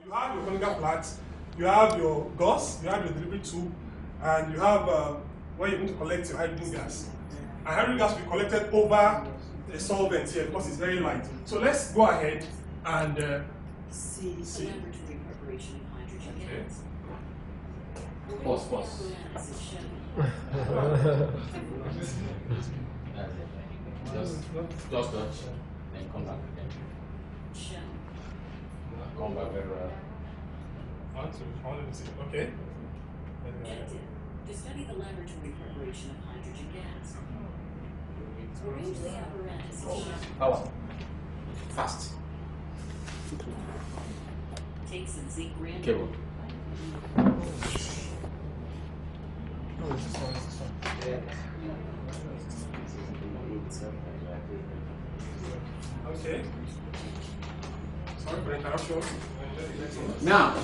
You have your conical plant, you have your gauze, you have your delivery tube, and you have where you're going to collect your hydrogen gas. And hydrogen gas will be collected over the solvent here because it's very light. So let's go ahead and see. Laboratory preparation of hydrogen gas. Pause. Just touch, then come back again. Come back very well. Okay. Objective: to study the laboratory preparation of hydrogen gas. Arrange the apparatus. Power. Fast. Take some zinc granule. Cable. No, it's this one. Okay. Sorry for the interruption. Now,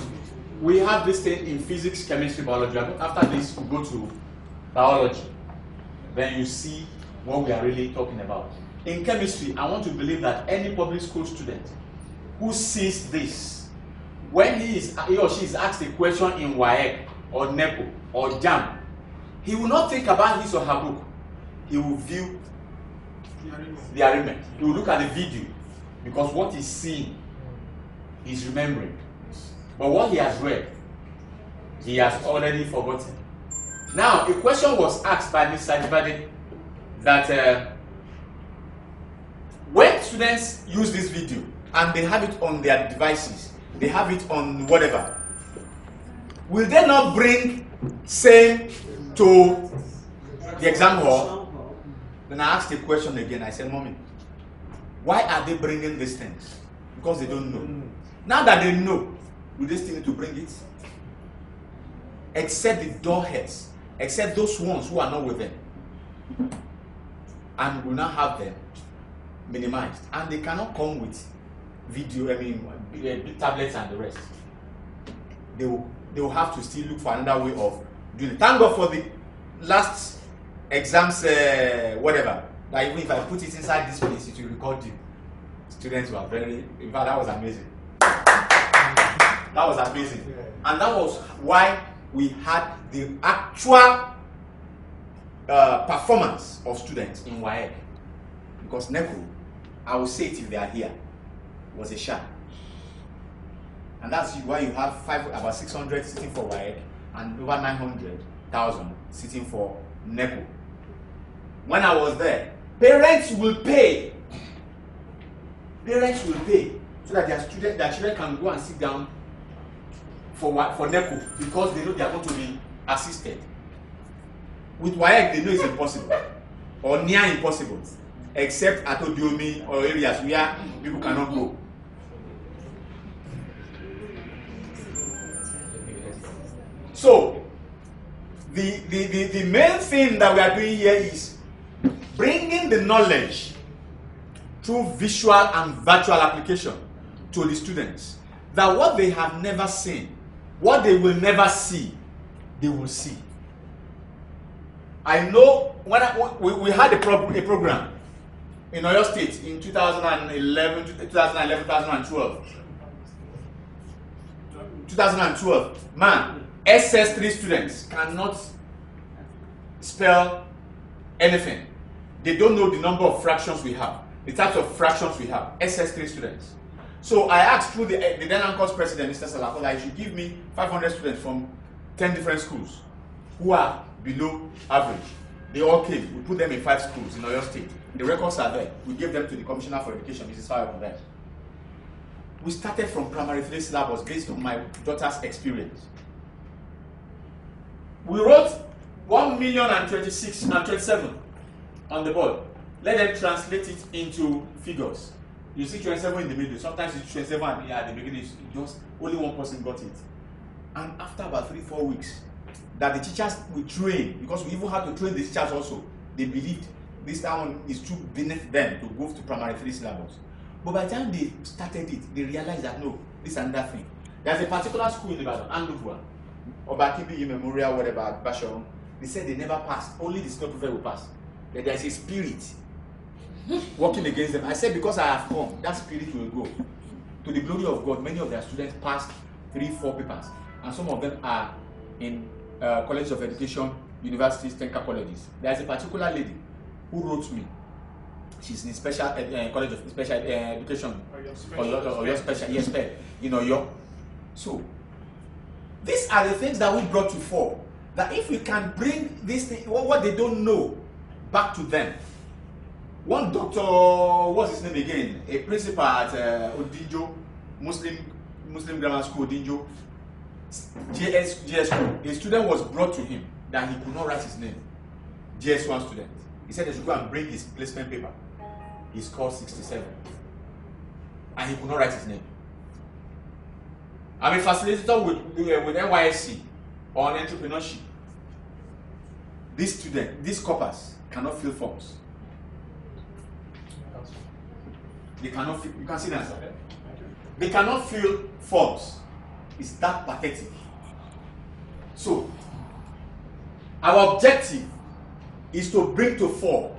we have this thing in physics, chemistry, biology. After this, we go to biology. Then you see what we are really talking about. In chemistry, I want to believe that any public school student who sees this, when he or she is asked a question in WAEC or NEPO or JAM, he will not think about his or her book. He will view the arrangement. He will look at the video because what he's seeing, he's remembering. But what he has read, he has already forgotten. Now, a question was asked by Mr. Adibade that when students use this video and they have it on their devices, they have it on whatever, will they not bring same to the exam hall? Then I asked the question again. I said, Mommy, why are they bringing these things? Because they don't know. Now that they know, will they still need to bring it? Except the door heads, except those ones who are not with them, and will not have them minimized, and they cannot come with video. Big tablets and the rest. They will have to still look for another way of doing it. Thank God for the last exams, whatever. That even if I put it inside this place, it will record you. Students were very. In fact, that was amazing. That was amazing, and that was why we had the actual performance of students in WAEC. Because NECO, I will say it if they are here, was a sham. And that's why you have about 600 sitting for WAEC and over 900,000 sitting for NECO. When I was there, parents will pay. Parents will pay so that their children can go and sit down for NECO because they know they are going to be assisted. With WAEC, they know it's impossible or near impossible, except at Odiomi or areas where people cannot go. So, the main thing that we are doing here is bringing the knowledge through visual and virtual application to the students. That what they have never seen, what they will never see, they will see. I know when we had a program in Oyo State in 2011, 2012. Man, SS3 students cannot spell anything. They don't know the number of fractions we have, the types of fractions we have. SS3 students. So I asked through the then Anchor's president, Mr. Salakola, he should give me 500 students from 10 different schools who are below average. They all came. We put them in 5 schools in Oyo State. The records are there. We gave them to the Commissioner for Education, Mrs. Fire. We started from primary 3 syllabus based on my daughter's experience. We wrote 1,026,027 on the board. Let them translate it into figures. You see 27 in the middle. Sometimes it's 27 at the beginning. Just only one person got it. And after about 3-4 weeks, that the teachers we train, because we even had to train the teachers also. They believed this one is too beneath them to go to primary 3 syllabus. But by the time they started it, they realized that no, this is another thing. There's a particular school in Ibadan, Anduvua, or Bakibi Memorial, whatever, Bashon. They said they never passed. Only the snow prefect will pass. That there's a spirit working against them. I said because I have come, that spirit will go. To the glory of God, many of their students passed 3-4 papers, and some of them are in colleges of education, universities, technical colleges. There's a particular lady who wrote me. She's in special college of special education, or your special in Oyo. So these are the things that we brought to fore. That if we can bring this thing, what they don't know, back to them. One doctor, what's his name again? A principal at Odinjo, Muslim Grammar School, Odinjo, JS School. A student was brought to him that he could not write his name. JS1 student. He said they should go and bring his placement paper. He scored 67. And he could not write his name. I'm a facilitator with NYSC on entrepreneurship. This student, these coppers cannot fill forms. They cannot fill, you can see that. They cannot fill forms. It's that pathetic. So, our objective is to bring to fore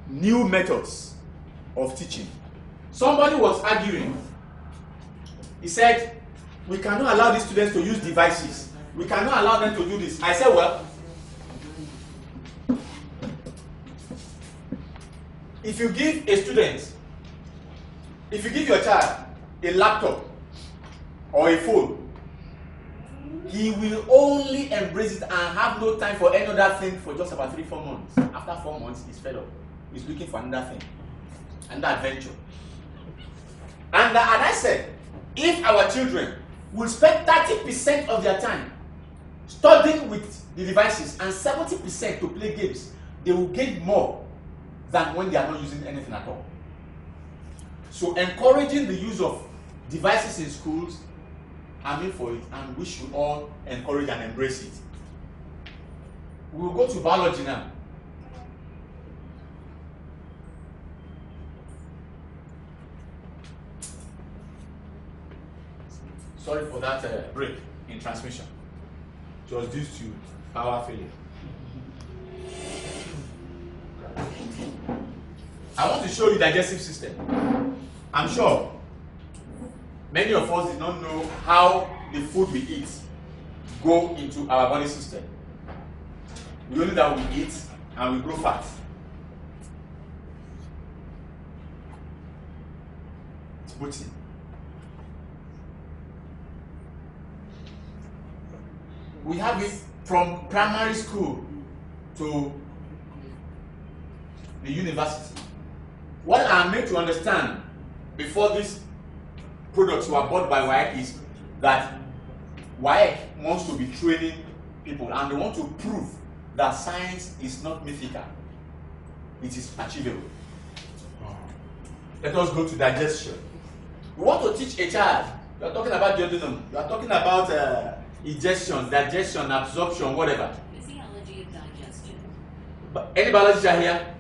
new methods of teaching. Somebody was arguing. He said, we cannot allow these students to use devices. We cannot allow them to do this. I said, well, if you give a student, if you give your child a laptop or a phone, he will only embrace it and have no time for any other thing for just about 3-4 months. After 4 months, he's fed up. He's looking for another thing, another adventure. And I said, if our children will spend 30% of their time studying with the devices and 70% to play games, they will gain more than when they are not using anything at all. So encouraging the use of devices in schools, I'm in for it, and we should all encourage and embrace it. We will go to biology now. Sorry for that break in transmission. It was due to power failure. I want to show you the digestive system. I'm sure many of us did not know how the food we eat go into our body system. We only know that we eat and we grow fat. It's protein. We have it from primary school to the university. What I'm made to understand before these products were bought by WAEC is that WAEC wants to be training people, and they want to prove that science is not mythical. It is achievable. Let us go to digestion. We want to teach a child. You are talking about duodenum. You are talking about ingestion, digestion, absorption, whatever. Physiology of digestion. But any biologist are here?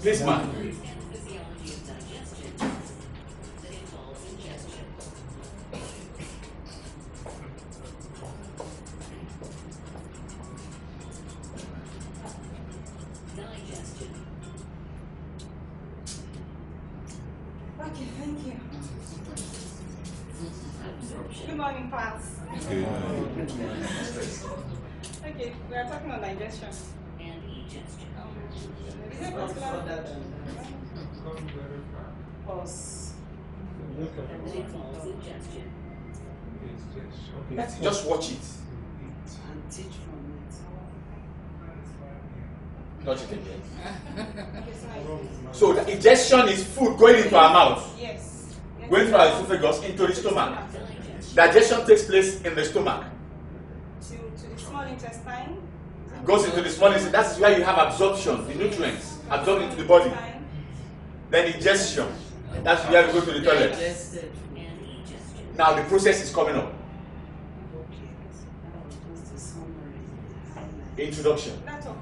Please, man. Physiology of digestion that involves ingestion. Digestion. Okay, thank you. Absorption. Good morning, class. Okay, we are talking about digestion. And egestion. Is there a particular pause? That involves ingestion. Let's just watch it. And teach from Not it again. Okay, So the ingestion is food going into our mouth, yes. going through our esophagus into the stomach. Digestion. Digestion takes place in the stomach. To the small intestine. It goes into the small intestine. That's where you have absorption, the nutrients absorbed into the body. Then ingestion. That's where we go to the toilet. digested. And egestion. Now the process is coming up. Just a summary. Introduction. That's all.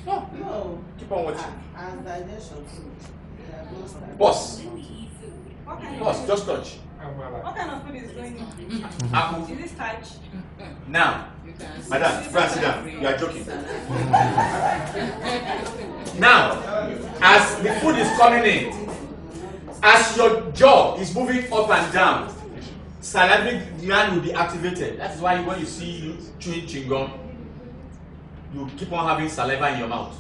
No, No. keep on watching. As digestion food. They are not started. Boss, When we eat food, What kind boss, of just touch. what kind of food is going in? Apple. Is it starch? Now, You can madam, France, sit down. You are joking. Salad. Now, as the food is coming in, as your jaw is moving up and down, salivary gland will be activated. That is why when you see you chewing chewing gum, you keep on having saliva in your mouth.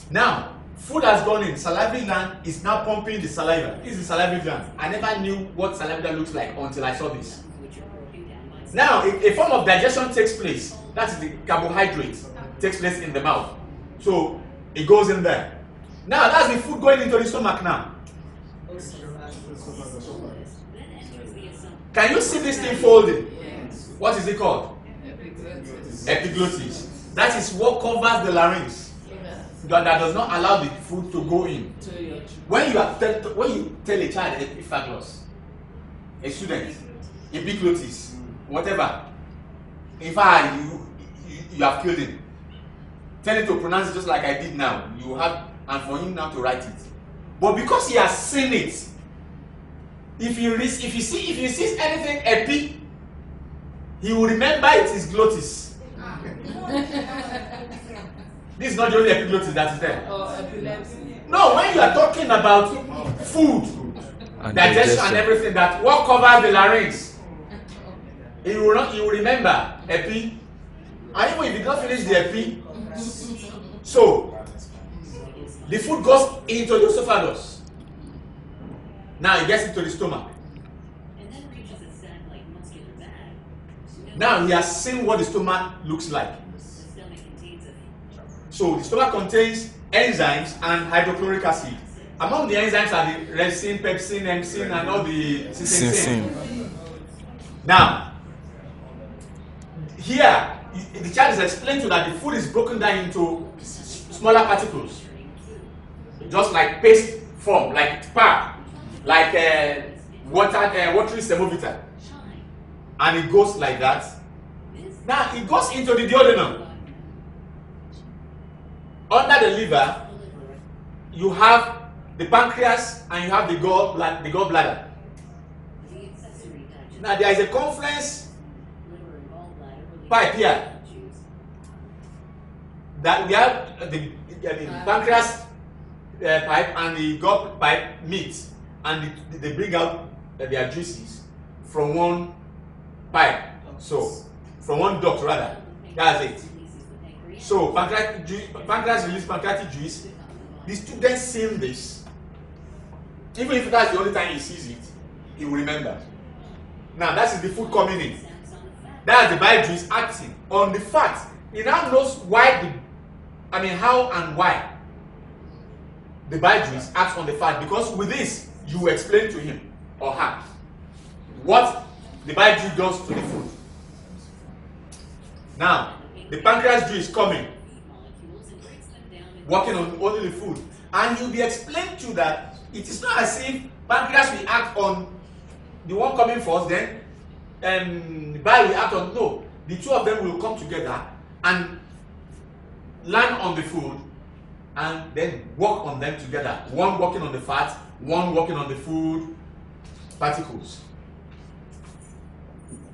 Now, food has gone in. Salivary gland is now pumping the saliva. This is the salivary gland. I never knew what salivary gland looks like until I saw this. Now, a form of digestion takes place. That is the carbohydrate takes place in the mouth. So it goes in there. Now that's the food going into the stomach now. Can you see this thing folding? What is it called? Epiglottis. That is what covers the larynx. That does not allow the food to go in. When you tell a child epiglottis, a student, epiglottis, whatever, in fact you have killed him. Tell him to pronounce it just like I did now. You have, and for him now to write it. But because he has seen it, if he sees anything epi, he will remember it is glottis. This is not the only epiglottis that is there. No, when you are talking about food, and digestion and everything, that what covers the larynx, he will remember epi. And even if he did not finish the epi, so the food goes into the esophagus. Now it gets into the stomach. And then reaches its sac like muscular bag. Now he has seen what the stomach looks like. The stomach contains a So the stomach contains enzymes and hydrochloric acid. Among the enzymes are the resin, pepsin, emsin, and all the cysteine. Now, here the child is explained to that the food is broken down into smaller particles, just like paste form, like pap, like watery semovita, and it goes like that. Now it goes into the duodenum. Under the liver, you have the pancreas and you have the gallbladder. Now there is a confluence pipe here that we have the pancreas pipe and the gall pipe meet, and they bring out their juices from one pipe. So from one duct rather. That's it. So pancreas release pancreatic juice. The student seeing this, even if that's the only time he sees it, he will remember. Now that is the food coming in. That's the bile juice acting on the fat. He now knows why how and why the bile juice acts on the fat, because with this you explain to him or her what the bile juice does to the food. Now the pancreas juice coming, working on only the food, and you'll be explained to that it is not as if pancreas will act on the one coming first, then the bile will act on. No, the two of them will come together and land on the food and then work on them together. One working on the fat, one working on the food particles.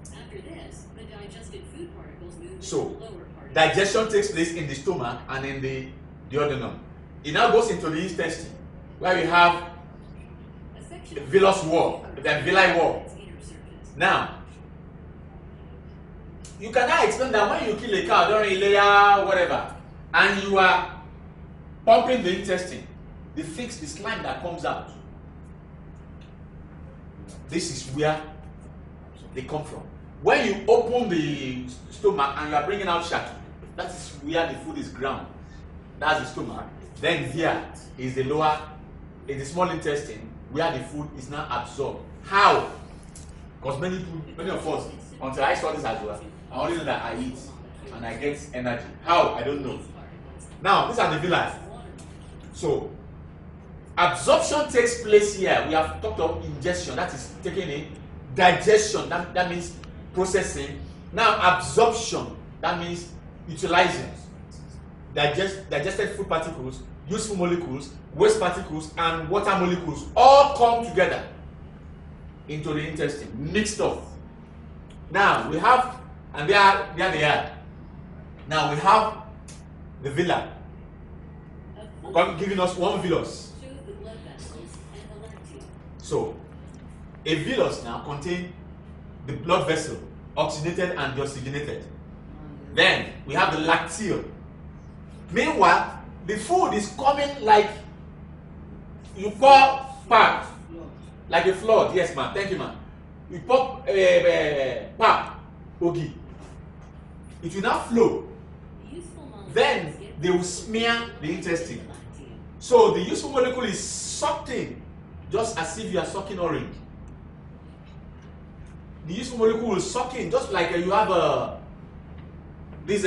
After this, the digested food particles move So, to the lower part. digestion takes place in the stomach and in the duodenum. It now goes into the intestine, where you have A section the villus wall, the villi wall. its inner surface. Now, you cannot explain that when you kill a cow during a layer, whatever, and you are pumping the intestine, the slime that comes out, this is where they come from. When you open the stomach and you are bringing out shaki, that is where the food is ground. That's the stomach. Then here is the the small intestine, where the food is now absorbed. How? Because many of us, until I saw this as well, I only know that I eat and I get energy. How? I don't know. Now, these are the villi. So, absorption takes place here. We have talked of ingestion, that is taking in. Digestion, that means processing. Now, absorption, that means utilizing. Digested food particles, useful molecules, waste particles, and water molecules all come together into the intestine, mixed up. Now, we have, and there they are. Now, we have the villi, giving us one villus. Shows the blood vessels and the lacteal. So, a villus now contains the blood vessel, oxygenated and deoxygenated. Then we have the lacteal. Meanwhile, the food is coming like you pour pap, like a flood. Yes, ma'am. Thank you, ma'am. You pour pap, ogi. It will not flow. Then they will smear the intestine. So the useful molecule is sucked in, just as if you are sucking orange. The useful molecule will suck in, just like you have this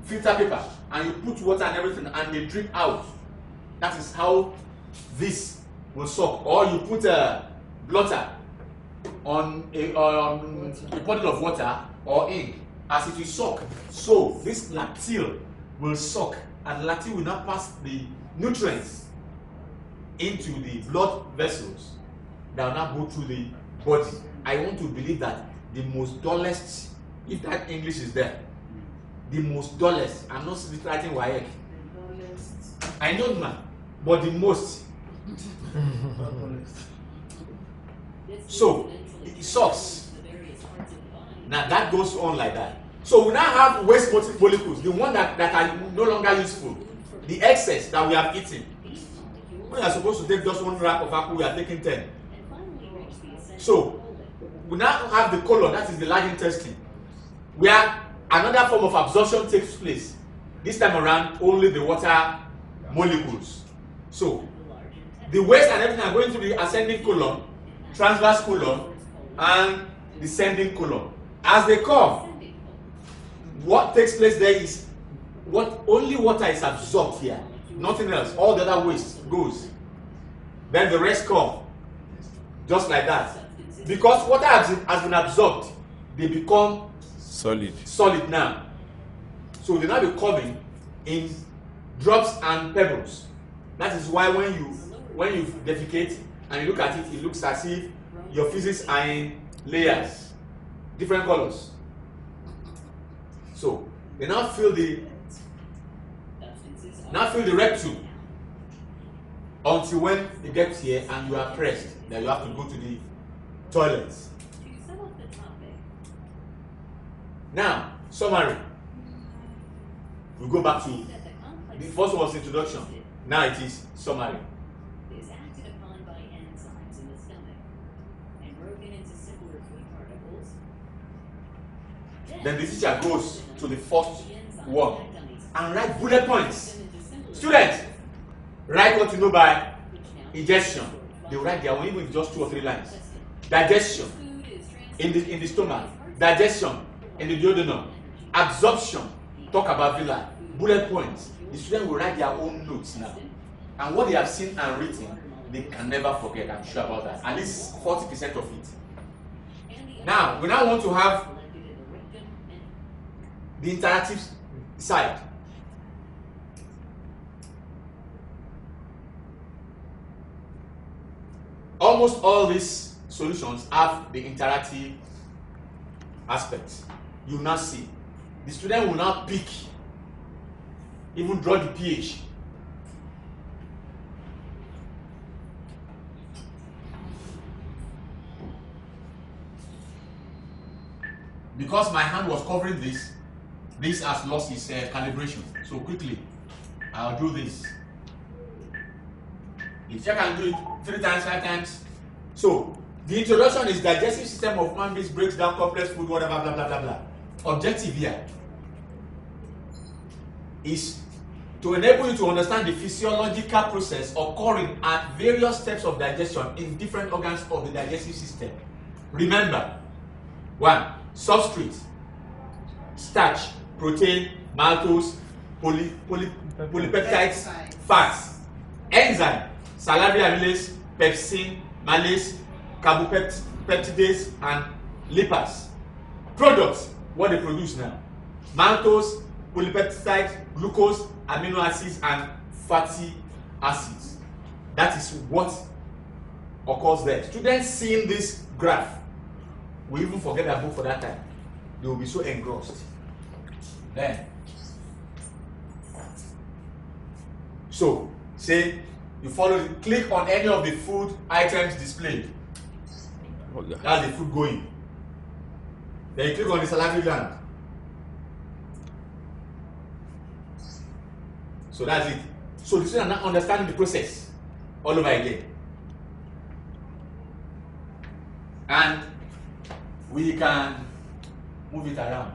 filter paper, and you put water and everything, and they drip out. That is how this will suck. Or you put a blotter on a bottle of water or ink, as it will suck. So this lacteal will suck, and lacteal will not pass the nutrients into the blood vessels that will not go through the body. I want to believe that the most dullest, if that English is there, the most dullest, I'm not writing WAEC. I know, man, but the most. So it sucks. Now that goes on like that. So we now have waste molecules, the one that are no longer useful, the excess that we have eaten. When you are supposed to take just one wrap of apple, we are taking 10. So we now have the colon, that is the large intestine, where another form of absorption takes place. This time around, only the water molecules. So the waste and everything are going through the ascending colon, transverse colon, and descending colon. As they come, what takes place there is only water is absorbed here, nothing else. All the other waste goes. Then the rest come, just like that. Because water has been absorbed, they become solid now. So they now becoming in drops and pebbles. That is why when you defecate and you look at it, it looks as if your feces are in layers, different colors. So they now fill the rectum until when it gets here and you are pressed, then you have to go to the toilets. Now, summary. We go back to the first one was introduction. Now it is summary. Is acted upon by enzymes in the stomach and broken into simpler food particles. Then the teacher goes to the first one and write bullet points. Students, write what you know by ingestion. They will write their own, even if just 2 or 3 lines. Digestion in the stomach. Digestion in the duodenum. Absorption. Talk about villi. Bullet points. The student will write their own notes now. And what they have seen and written, they can never forget. I'm sure about that. At least 40% of it. Now, we now want to have the interactive side. Almost all these solutions have the interactive aspect. You will now see. The student will now pick, even draw the pH. Because my hand was covering this has lost its calibration. So quickly, I'll do this. If you can do it 3 times, 5 times. So the introduction is digestive system of man beings breaks down complex food, whatever, blah blah blah blah. Objective here is to enable you to understand the physiological process occurring at various steps of digestion in different organs of the digestive system. Remember, 1. Substrate, starch, protein, maltose, polypeptides, fats, enzyme, salivary amylase, pepsin, malase, carbopeptidase, and lipids. Products, what they produce now: maltose, polypeptides, glucose, amino acids, and fatty acids. That is what occurs there. Students seeing this graph will even forget their book for that time. They will be so engrossed. Then, so say you follow, click on any of the food items displayed. That's the food going. Then you click on the salary land. So that's it. So the student are now understanding the process all over again. And we can move it around.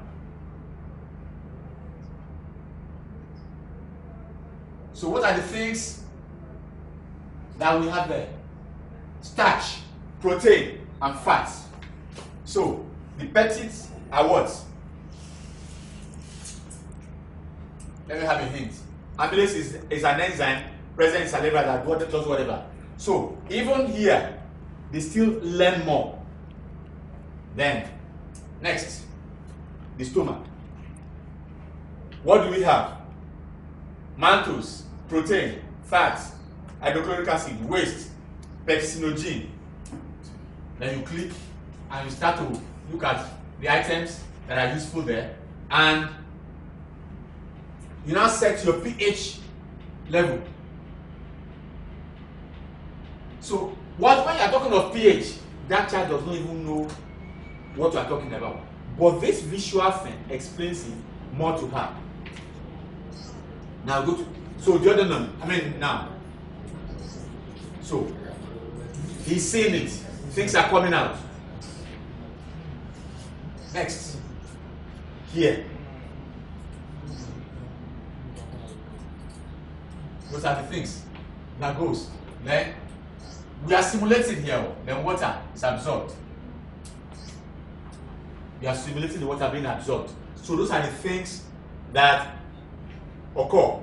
So what are the things that we have there? Starch, protein, and fats. So the peptides are what? Let me have a hint. Amylase is an enzyme present in saliva that does whatever. So even here, they still learn more. Then, next, the stomach. What do we have? Maltose, protein, fats, hydrochloric acid, waste, pepsinogen. Then you click and you start to look at the items that are useful there, and you now set your pH level. So when you are talking of pH, that child does not even know what you are talking about. But this visual thing explains it more to her. Now go to, so the other one, now. So he's seeing it. Things are coming out. Next. Here. Those are the things that goes. Then we are simulating here. Then water is absorbed. We are simulating the water being absorbed. So those are the things that occur.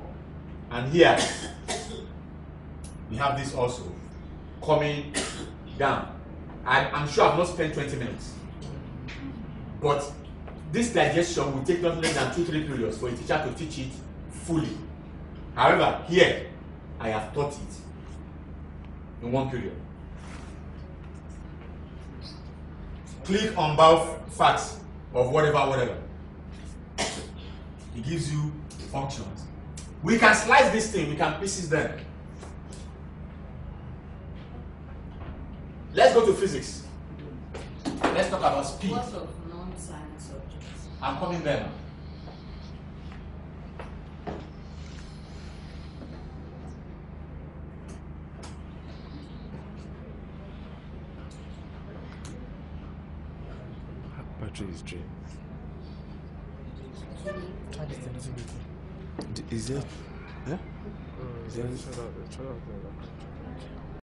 And here we have this also coming down. I'm sure I've not spent 20 minutes. But this digestion will take not less than 2-3 periods for a teacher to teach it fully. However, here, I have taught it in 1 period. Click on bulk facts of whatever. It gives you functions. We can slice this thing, we can pieces them. Let's go to physics. Let's talk about speed. What of non-science subjects? I'm coming there now. Battery is drained. Is it? Yeah? Is it?